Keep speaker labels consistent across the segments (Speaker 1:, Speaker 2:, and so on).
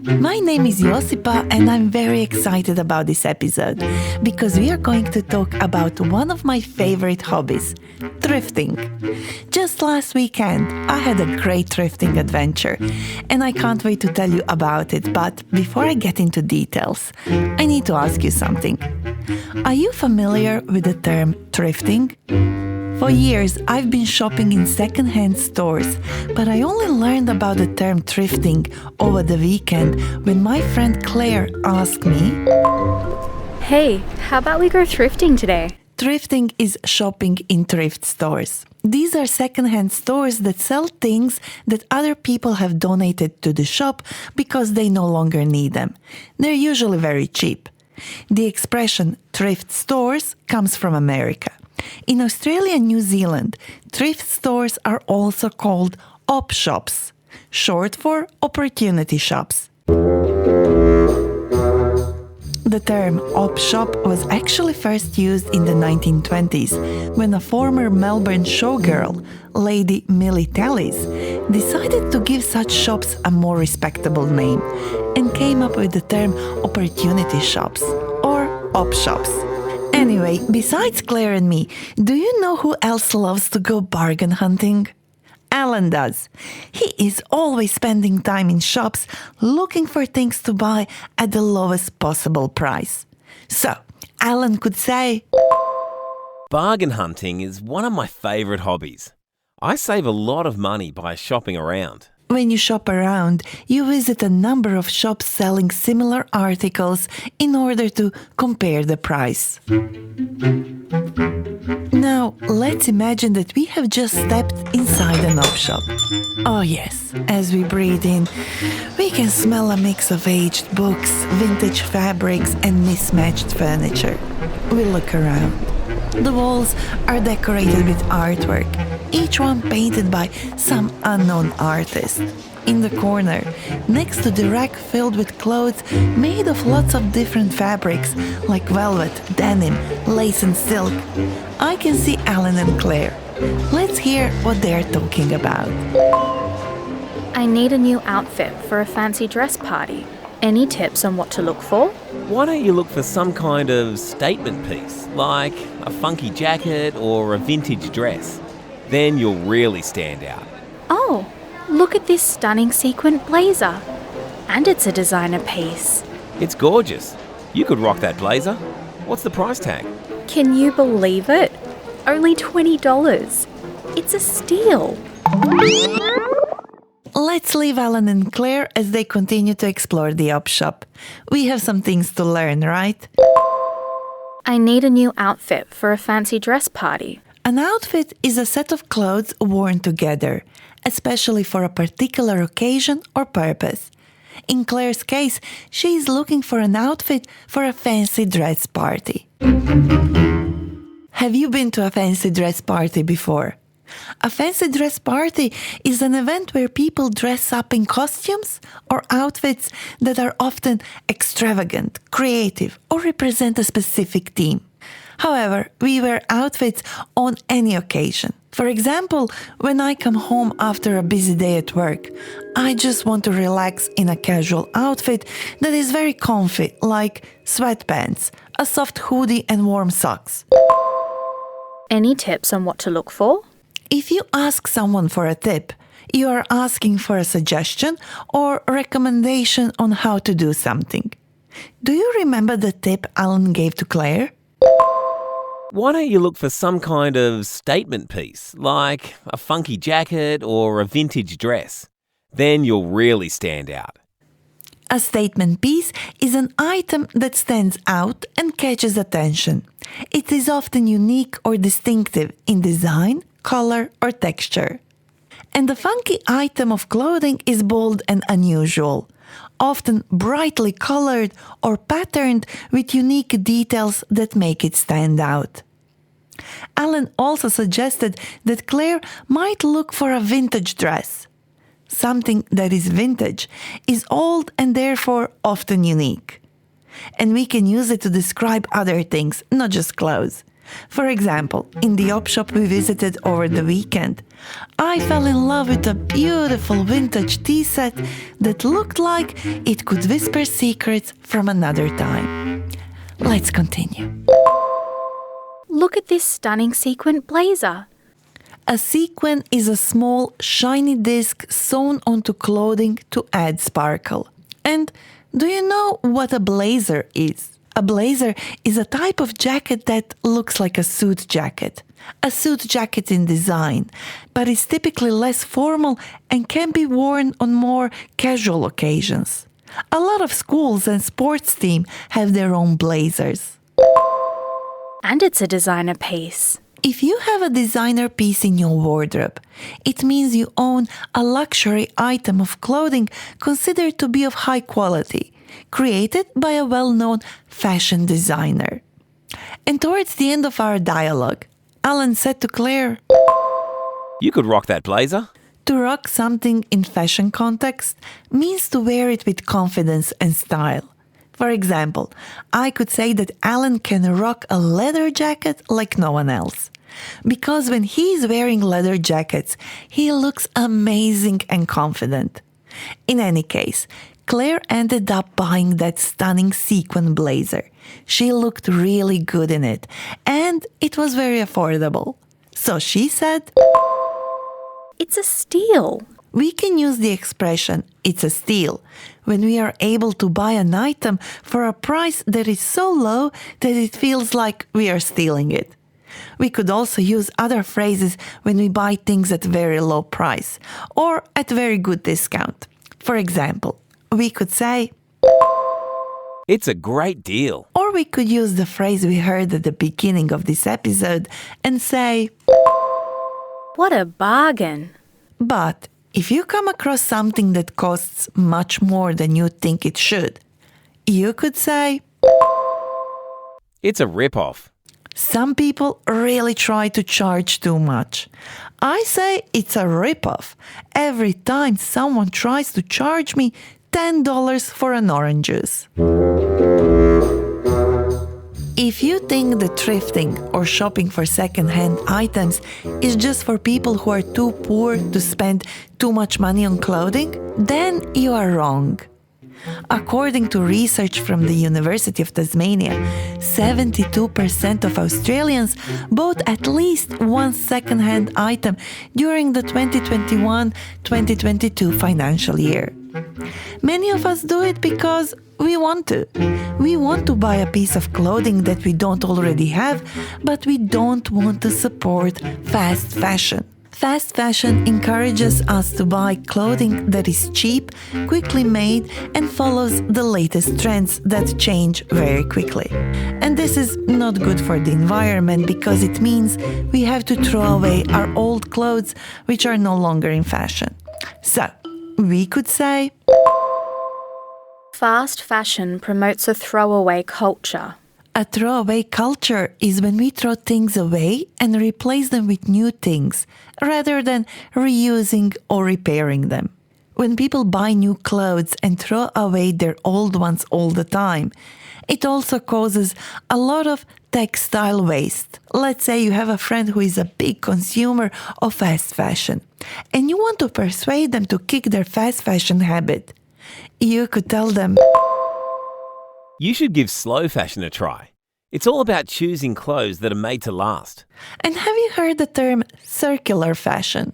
Speaker 1: My name is Josipa and I'm very excited about this episode because we are going to talk about one of my favorite hobbies, thrifting. Just last weekend, I had a great thrifting adventure and I can't wait to tell you about it, but before I get into details, I need to ask you something. Are you familiar with the term thrifting? For years, I've been shopping in second-hand stores, but I only learned about the term thrifting over the weekend when my friend Claire asked me,
Speaker 2: Hey, how about we go thrifting today?
Speaker 1: Thrifting is shopping in thrift stores. These are second-hand stores that sell things that other people have donated to the shop because they no longer need them. They're usually very cheap. The expression thrift stores comes from America. In Australia and New Zealand, thrift stores are also called op shops, short for opportunity shops. The term op shop was actually first used in the 1920s when a former Melbourne showgirl, Lady Millie Tallis, decided to give such shops a more respectable name and came up with the term opportunity shops or op shops. Anyway, besides Claire and me, do you know who else loves to go bargain hunting? Alan does. He is always spending time in shops looking for things to buy at the lowest possible price. So, Alan could say,
Speaker 3: Bargain hunting is one of my favourite hobbies. I save a lot of money by shopping around.
Speaker 1: When you shop around, you visit a number of shops selling similar articles in order to compare the price. Now, let's imagine that we have just stepped inside an op shop. Oh yes, as we breathe in, we can smell a mix of aged books, vintage fabrics and mismatched furniture. We look around. The walls are decorated with artwork, each one painted by some unknown artist. In the corner, next to the rack filled with clothes made of lots of different fabrics like velvet, denim, lace and silk, I can see Alan and Claire. Let's hear what they're talking about.
Speaker 2: I need a new outfit for a fancy dress party. Any tips on what to look for?
Speaker 3: Why don't you look for some kind of statement piece, like a funky jacket or a vintage dress? Then you'll really stand out.
Speaker 2: Oh, look at this stunning sequin blazer. And it's a designer piece.
Speaker 3: It's gorgeous. You could rock that blazer. What's the price tag?
Speaker 2: Can you believe it? Only $20. It's a steal.
Speaker 1: Let's leave Alan and Claire as they continue to explore the op shop. We have some things to learn, right?
Speaker 2: I need a new outfit for a fancy dress party.
Speaker 1: An outfit is a set of clothes worn together, especially for a particular occasion or purpose. In Claire's case, she is looking for an outfit for a fancy dress party. Have you been to a fancy dress party before? A fancy dress party is an event where people dress up in costumes or outfits that are often extravagant, creative, or represent a specific theme. However, we wear outfits on any occasion. For example, when I come home after a busy day at work, I just want to relax in a casual outfit that is very comfy, like sweatpants, a soft hoodie, and warm socks.
Speaker 2: Any tips on what to look for?
Speaker 1: If you ask someone for a tip, you are asking for a suggestion or recommendation on how to do something. Do you remember the tip Alan gave to Claire?
Speaker 3: Why don't you look for some kind of statement piece, like a funky jacket or a vintage dress? Then you'll really stand out.
Speaker 1: A statement piece is an item that stands out and catches attention. It is often unique or distinctive in design, color, or texture. And the funky item of clothing is bold and unusual, often brightly colored or patterned with unique details that make it stand out. Alan also suggested that Claire might look for a vintage dress. Something that is vintage is old and therefore often unique. And we can use it to describe other things, not just clothes. For example, in the op shop we visited over the weekend, I fell in love with a beautiful vintage tea set that looked like it could whisper secrets from another time. Let's continue.
Speaker 2: Look at this stunning sequin blazer.
Speaker 1: A sequin is a small, shiny disc sewn onto clothing to add sparkle. And do you know what a blazer is? A blazer is a type of jacket that looks like a suit jacket. A suit jacket in design, but is typically less formal and can be worn on more casual occasions. A lot of schools and sports teams have their own blazers.
Speaker 2: And it's a designer piece.
Speaker 1: If you have a designer piece in your wardrobe, it means you own a luxury item of clothing considered to be of high quality, created by a well-known fashion designer. And towards the end of our dialogue, Alan said to Claire,
Speaker 3: You could rock that blazer.
Speaker 1: to rock something in fashion context means to wear it with confidence and style. For example, I could say that Alan can rock a leather jacket like no one else. Because when he's wearing leather jackets, he looks amazing and confident. In any case, Claire ended up buying that stunning sequin blazer. She looked really good in it, and it was very affordable. So she said,
Speaker 2: It's a steal.
Speaker 1: we can use the expression, it's a steal, when we are able to buy an item for a price that is so low that it feels like we are stealing it. We could also use other phrases when we buy things at very low price or at very good discount. For example, we could say,
Speaker 3: It's a great deal.
Speaker 1: or we could use the phrase we heard at the beginning of this episode and say,
Speaker 2: What a bargain.
Speaker 1: but if you come across something that costs much more than you think it should, you could say,
Speaker 3: It's a rip-off.
Speaker 1: some people really try to charge too much. I say it's a rip-off every time someone tries to charge me $10 for an orange juice. If you think that thrifting or shopping for second-hand items is just for people who are too poor to spend too much money on clothing, then you are wrong. According to research from the University of Tasmania, 72% of Australians bought at least one second-hand item during the 2021-2022 financial year. Many of us do it because we want to. We want to buy a piece of clothing that we don't already have, but we don't want to support fast fashion. Fast fashion encourages us to buy clothing that is cheap, quickly made, and follows the latest trends that change very quickly. And this is not good for the environment because it means we have to throw away our old clothes which are no longer in fashion. So, we could say,
Speaker 2: Fast fashion promotes a throwaway culture.
Speaker 1: a throwaway culture is when we throw things away and replace them with new things, rather than reusing or repairing them. When people buy new clothes and throw away their old ones all the time, it also causes a lot of textile waste. Let's say you have a friend who is a big consumer of fast fashion, and you want to persuade them to kick their fast fashion habit. You could tell them,
Speaker 3: You should give slow fashion a try. It's all about choosing clothes that are made to last.
Speaker 1: and have you heard the term circular fashion?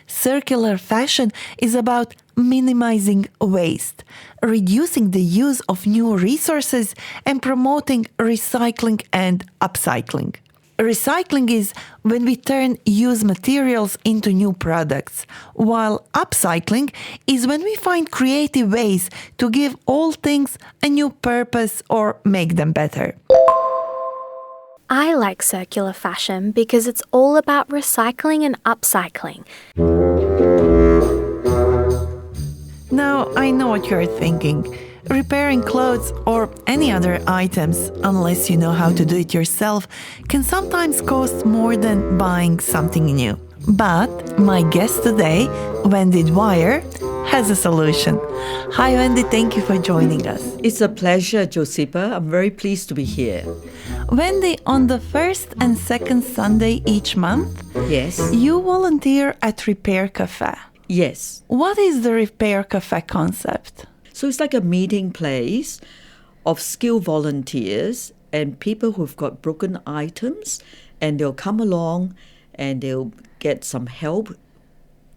Speaker 1: Circular fashion is about minimizing waste, reducing the use of new resources, and promoting recycling and upcycling. Recycling is when we turn used materials into new products, while upcycling is when we find creative ways to give old things a new purpose or make them better.
Speaker 2: I like circular fashion because it's all about recycling and upcycling.
Speaker 1: Now, I know what you're thinking. Repairing clothes or any other items, unless you know how to do it yourself, can sometimes cost more than buying something new. But my guest today, Wendy Dwyer, has a solution. Hi, Wendy. Thank you for joining us.
Speaker 4: It's a pleasure, Josipa. I'm very pleased to be here.
Speaker 1: Wendy, on the first and second Sunday each month,
Speaker 4: Yes.
Speaker 1: you volunteer at Repair Cafe.
Speaker 4: Yes.
Speaker 1: What is the Repair Cafe concept?
Speaker 4: So it's like a meeting place of skilled volunteers and people who've got broken items, and they'll come along and they'll get some help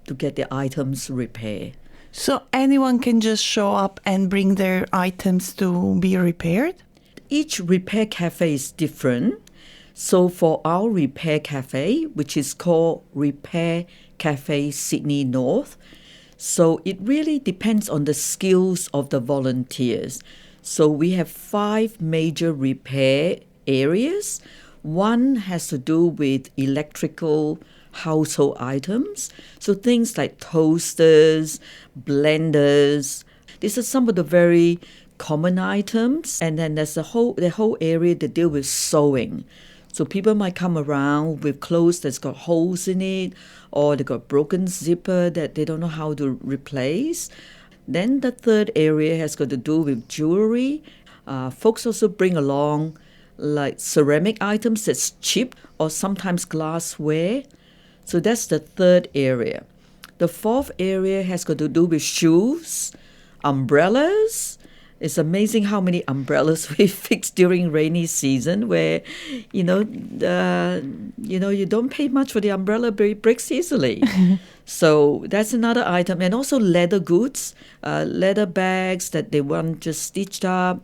Speaker 4: to get their items repaired.
Speaker 1: So anyone can just show up and bring their items to be repaired?
Speaker 4: Each repair cafe is different. So for our repair cafe, which is called Repair Cafe Sydney North, so it really depends on the skills of the volunteers. So we have 5 major repair areas. One has to do with electrical household items. So things like toasters, blenders. These are some of the very common items. And then there's the whole area that deal with sewing. So people might come around with clothes that's got holes in it, or they got broken zipper that they don't know how to replace. Then the third area has got to do with jewelry. Folks also bring along like ceramic items that's cheap, or sometimes glassware. So that's the third area. The fourth area has got to do with shoes, umbrellas. It's amazing how many umbrellas we fix during rainy season, where you don't pay much for the umbrella, but it breaks easily. So that's another item. And also leather goods, leather bags that they want just stitched up.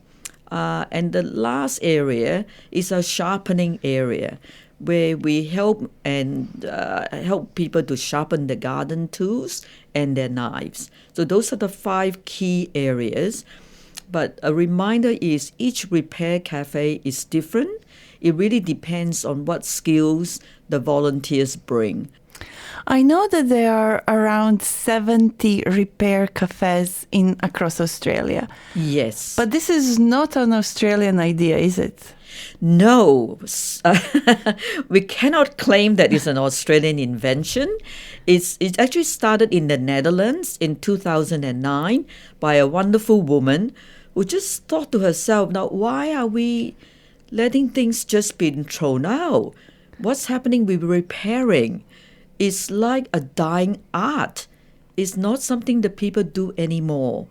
Speaker 4: And the last area is a sharpening area, where we help people to sharpen the garden tools and their knives. So those are the 5 key areas. But a reminder is each repair cafe is different. It really depends on what skills the volunteers bring.
Speaker 1: I know that there are around 70 repair cafes across Australia.
Speaker 4: Yes.
Speaker 1: But this is not an Australian idea, is it?
Speaker 4: No, we cannot claim that it's an Australian invention. It actually started in the Netherlands in 2009 by a wonderful woman who just thought to herself, now why are we letting things just be thrown out? What's happening with repairing? It's like a dying art. It's not something that people do anymore.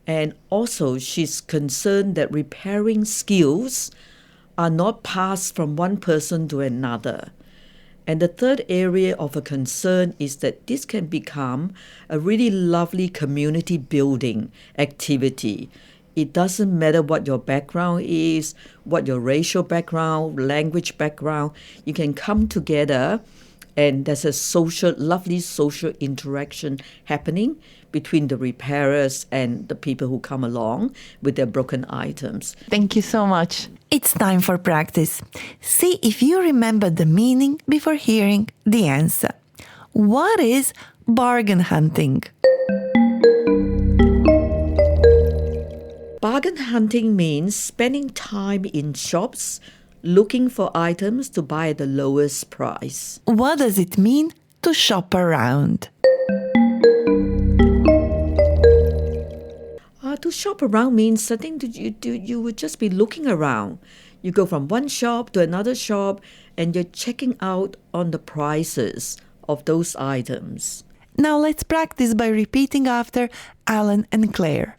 Speaker 4: And also she's concerned that repairing skills are not passed from one person to another. And the third area of a concern is that this can become a really lovely community building activity. It doesn't matter what your background is, what your racial background, language background. You can come together and there's a lovely social interaction happening between the repairers and the people who come along with their broken items.
Speaker 1: Thank you so much. It's time for practice. See if you remember the meaning before hearing the answer. What is bargain hunting?
Speaker 4: Bargain hunting means spending time in shops looking for items to buy at the lowest price.
Speaker 1: What does it mean to shop around?
Speaker 4: To shop around means something that you would just be looking around. You go from one shop to another shop and you're checking out on the prices of those items.
Speaker 1: Now let's practice by repeating after Alan and Claire.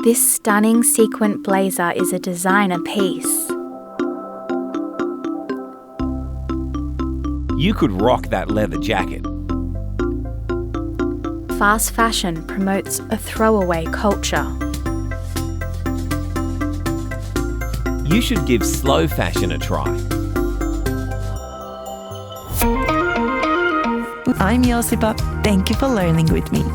Speaker 2: This stunning sequin blazer is a designer piece.
Speaker 3: You could rock that leather jacket.
Speaker 2: Fast fashion promotes a throwaway culture.
Speaker 3: You should give slow fashion a try.
Speaker 1: I'm Josipa. Thank you for learning with me.